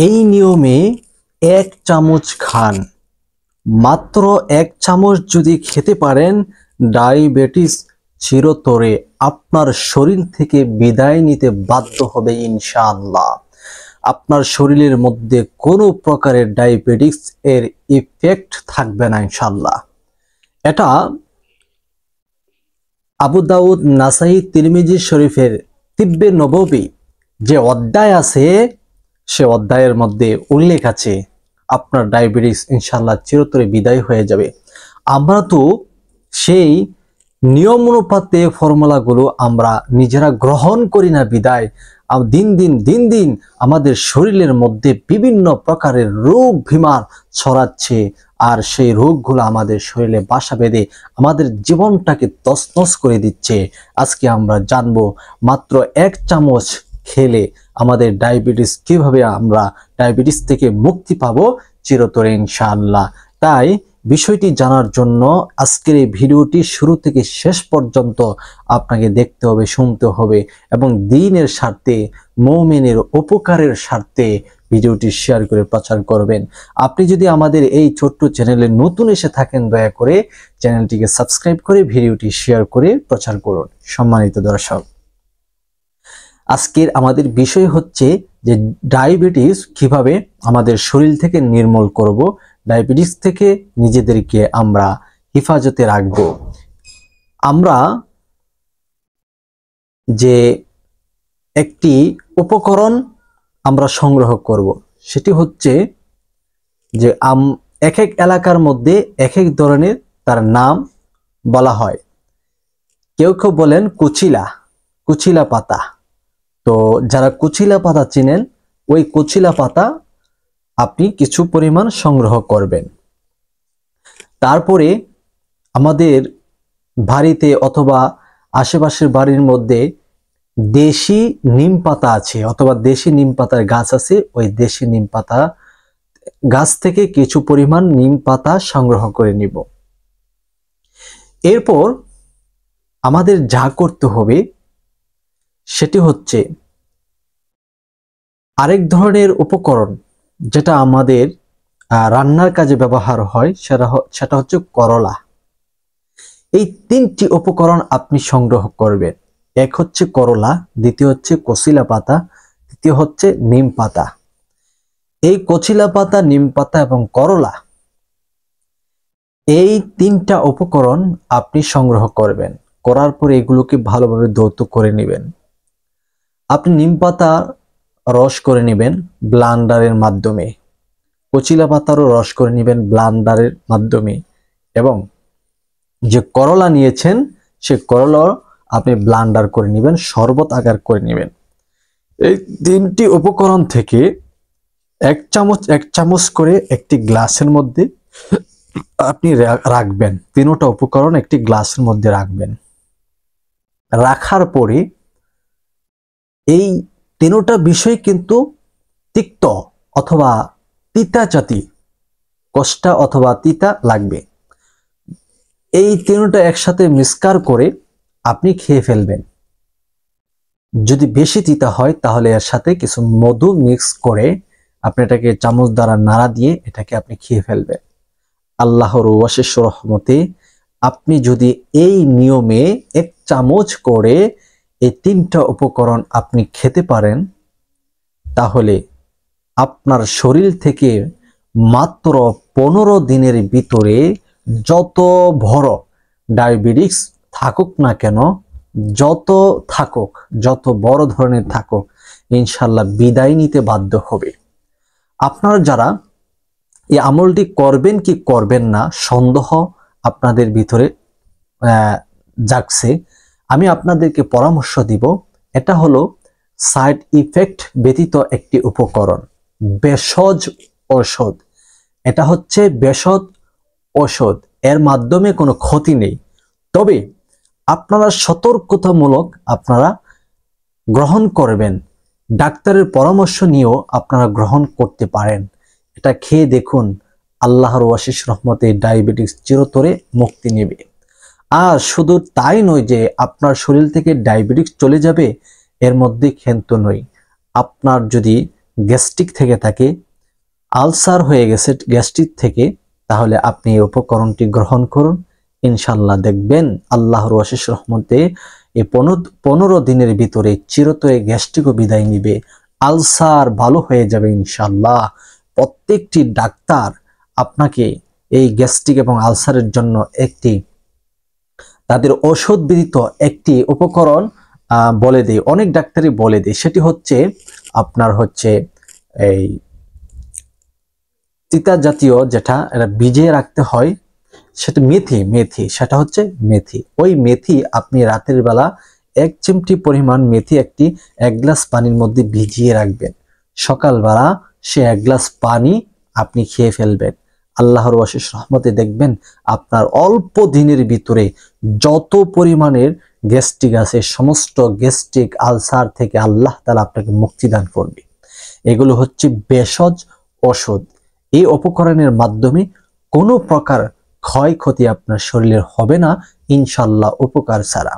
এই নিয়মে 1 চামচ খান। মাত্র 1 চামচ যদি খেতে পারেন, ডায়াবেটিস চিরতরে আপনার শরীর থেকে বিদায় নিতে বাধ্য হবে ইনশাআল্লাহ। আপনার শরীরের মধ্যে কোনো প্রকারের ডায়াবেটিস এর ইফেক্ট থাকবে না ইনশাআল্লাহ। এটা আবু দাউদ, নাসাই, তিরমিজি শরীফের তিব্বে নববী যে অধ্যায় আছে, সে অধ্যায়ের মধ্যে উল্লেখ আছে আপনার ডায়াবেটিস ইনশাআল্লাহ চিরতরে বিদায় হয়ে যাবে। আমরা তো সেই নিয়ম অনুপাতে ফর্মুলাগুলো আমরা নিজেরা গ্রহণ করি না বিদায় দিন দিন আমাদের শরীরের মধ্যে বিভিন্ন প্রকারের রোগ বিমার ছড়াচ্ছে, আর সেই রোগগুলো আমাদের শরীরে বাসা বেঁধে আমাদের জীবনটাকে তছনছ করে দিচ্ছে। আজকে আমরা জানবো মাত্র 1 চামচ খেলে আমাদের ডায়াবেটিস কিভাবে আমরা ডায়াবেটিস থেকে মুক্তি পাবো চিরতরে ইনশাআল্লাহ। তাই বিষয়টি জানার জন্য আজকের এই ভিডিওটি শুরু থেকে শেষ পর্যন্ত আপনাকে দেখতে হবে, শুনতে হবে এবং দ্বীনের স্বার্থে, মুমিনের উপকারের স্বার্থে ভিডিওটি শেয়ার করে প্রচার করবেন। আপনি যদি আমাদের এই ছোট্ট চ্যানেলে নতুন এসে থাকেন, দয়া করে চ্যানেলটিকে সাবস্ক্রাইব করে ভিডিওটি শেয়ার করে প্রচার করুন। সম্মানিত দর্শক, আজকের আমাদের বিষয় হচ্ছে যে ডায়াবেটিস কিভাবে আমাদের শরীর থেকে নির্মূল করব, ডায়াবেটিস থেকে নিজেদেরকে আমরা হেফাজতে রাখব। আমরা যে একটি উপকরণ আমরা সংগ্রহ করব, সেটি হচ্ছে যে এক এক এলাকার মধ্যে এক এক ধরনের তার নাম বলা হয়। কেউ কেউ বলেন কুচিলা পাতা। তো যারা কুচিলা পাতা চিনেন, ওই কুচিলা পাতা আপনি কিছু পরিমাণ সংগ্রহ করবেন। তারপরে আমাদের বাড়িতে অথবা আশেপাশের বাড়ির মধ্যে দেশি নিম পাতা আছে অথবা দেশি নিম পাতার গাছ আছে, ওই দেশি নিম পাতা গাছ থেকে কিছু পরিমাণ নিম পাতা সংগ্রহ করে নিব। এরপর আমাদের যা করতে হবে সেটি হচ্ছে আরেক ধরনের উপকরণ যেটা আমাদের রান্নার কাজে ব্যবহার হয়, সেটা হচ্ছে করলা। এই 3টি উপকরণ আপনি সংগ্রহ করবেন। এক হচ্ছে করলা, দ্বিতীয় হচ্ছে কচিলা পাতা, তৃতীয় হচ্ছে নিম পাতা। এই কচিলা পাতা, নিম পাতা এবং করলা, এই 3টা উপকরণ আপনি সংগ্রহ করবেন। করার পরে এগুলোকে ভালোভাবে ধৌত করে নেবেন। আপনি নিম পাতা রস করে নেবেন ব্লান্ডারের মাধ্যমে, কচিলা পাতারও রস করে নেবেন ব্লান্ডারের মাধ্যমে, এবং যে করলা নিয়েছেন সে করলা আপনি ব্লান্ডার করে নেবেন, শরবত আকার করে নেবেন। এই 3টি উপকরণ থেকে 1 চামচ করে একটি গ্লাসের মধ্যে আপনি রাখবেন। 3টা উপকরণ একটি গ্লাসের মধ্যে রাখবেন। রাখার পরে এই 3টা বিষয় কিন্তু তিক্ত অথবা তিতা জাতি, কষ্টা অথবা তিতা লাগবে। এই 3টা একসাথে মিক্সচার করে আপনি খেয়ে ফেলবেন। যদি বেশি তিতা হয় তাহলে এর সাথে কিছু মধু মিক্স করে আপনি এটাকে চামচ দ্বারা নাড়া দিয়ে এটাকে আপনি খেয়ে ফেলবেন। আল্লাহর অশেষ রহমতে আপনি যদি এই নিয়মে 1 চামচ করে এই 3টা উপকরণ আপনি খেতে পারেন, তাহলে আপনার শরীর থেকে মাত্র 15 দিনের ভিতরে যত বড় ডায়াবেটিস থাকুক না কেন, যত বড় ধরনের থাকুক, ইনশাল্লাহ বিদায় নিতে বাধ্য হবে। আপনারা যারা এই আমলটি করবেন কি করবেন না সন্দেহ আপনাদের ভিতরে জাগছে, আমি আপনাদেরকে পরামর্শ দিব। এটা হলো সাইড ইফেক্ট ব্যতীত একটি উপকরণ, ভেষজ ঔষধ। এটা হচ্ছে ভেষজ ঔষধ, এর মাধ্যমে কোনো ক্ষতি নেই। তবে আপনারা সতর্কতামূলক আপনারা গ্রহণ করবেন, ডাক্তারের পরামর্শ নিয়েও আপনারা গ্রহণ করতে পারেন। এটা খেয়ে দেখুন, আল্লাহর অশেষ রহমতে ডায়াবেটিস চিরতরে মুক্তি নেবে। আর শুধু তাই নয় যে আপনার শরীর থেকে ডায়াবেটিস চলে যাবে, এর মধ্যে ক্ষান্ত নই। আপনার যদি গ্যাস্ট্রিক থেকে থাকে, আলসার হয়ে গেছে গ্যাস্ট্রিক থেকে, তাহলে আপনি এই উপকরণটি গ্রহণ করুন। ইনশাল্লাহ দেখবেন আল্লাহর অশেষ রহমতে এই 15 দিনের ভিতরে চিরতরে গ্যাস্ট্রিকও বিদায় নিবে, আলসার ভালো হয়ে যাবে ইনশাল্লাহ। প্রত্যেকটি ডাক্তার আপনাকে এই গ্যাস্ট্রিক এবং আলসারের জন্য একটি তাদের ওষুধ বিদিত একটি উপকরণ বলে দেয়, অনেক ডাক্তারই বলে দেয়। সেটি হচ্ছে আপনার হচ্ছে এই তিতা জাতীয়, যেটা এটা ভিজিয়ে রাখতে হয়, সেটা মেথি, সেটা হচ্ছে মেথি। ওই মেথি আপনি রাতের বেলা 1 চিমটি পরিমাণ মেথি এক গ্লাস পানির মধ্যে ভিজিয়ে রাখবেন। সকালবেলা সে 1 গ্লাস পানি আপনি খেয়ে ফেলবেন। আল্লাহর অশেষ রহমতে দেখবেন আপনার অল্প দিনের ভিতরে যত পরিমাণের গ্যাস্ট্রিক আছে সমস্ত গ্যাস্ট্রিক আলসার থেকে আল্লাহ তাআলা আপনাকে মুক্তি দান করবে। এগুলো হচ্ছে ভেষজ ওষুধ। এই উপকরণের মাধ্যমে কোনো প্রকার ক্ষয়ক্ষতি আপনার শরীরের হবে না ইনশাল্লাহ, উপকার ছাড়া।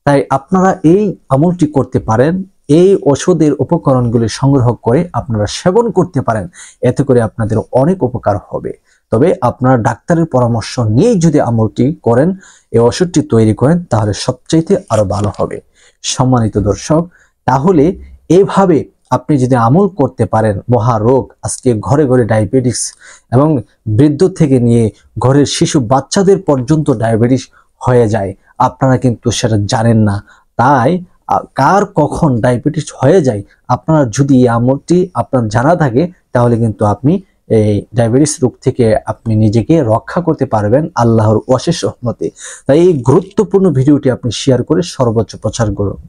তাই আপনারা এই আমলটি করতে পারেন, এই ওষুধের উপকরণগুলি সংগ্রহ করে আপনারা সেবন করতে পারেন, এতে করে আপনাদের অনেক উপকার হবে। তবে আপনারা ডাক্তারের পরামর্শ নিয়ে যদি আমলটি করেন, এই ওষুধটি তৈরি করেন, তাহলে সবচাইতে আরো ভালো হবে। সম্মানিত দর্শক, তাহলে এইভাবে আপনি যদি আমল করতে পারেন, মহারোগ, আজকে ঘরে ঘরে ডায়াবেটিস এবং বৃদ্ধ থেকে নিয়ে ঘরের শিশু বাচ্চাদের পর্যন্ত ডায়াবেটিস হয়ে যায়, আপনারা কিন্তু সেটা জানেন না। তাই কার কখন ডায়াবেটিস হয়ে যায়, আপনারা যদি এই আমলটি আপনার জানা থাকে, তাহলে কিন্তু আপনি এই ডায়াবেটিস রোগ থেকে আপনি নিজেকে রক্ষা করতে পারবেন আল্লাহর অশেষ রহমতে। তাই এই গুরুত্বপূর্ণ ভিডিওটি আপনি শেয়ার করে সর্বোচ্চ প্রচার করুন।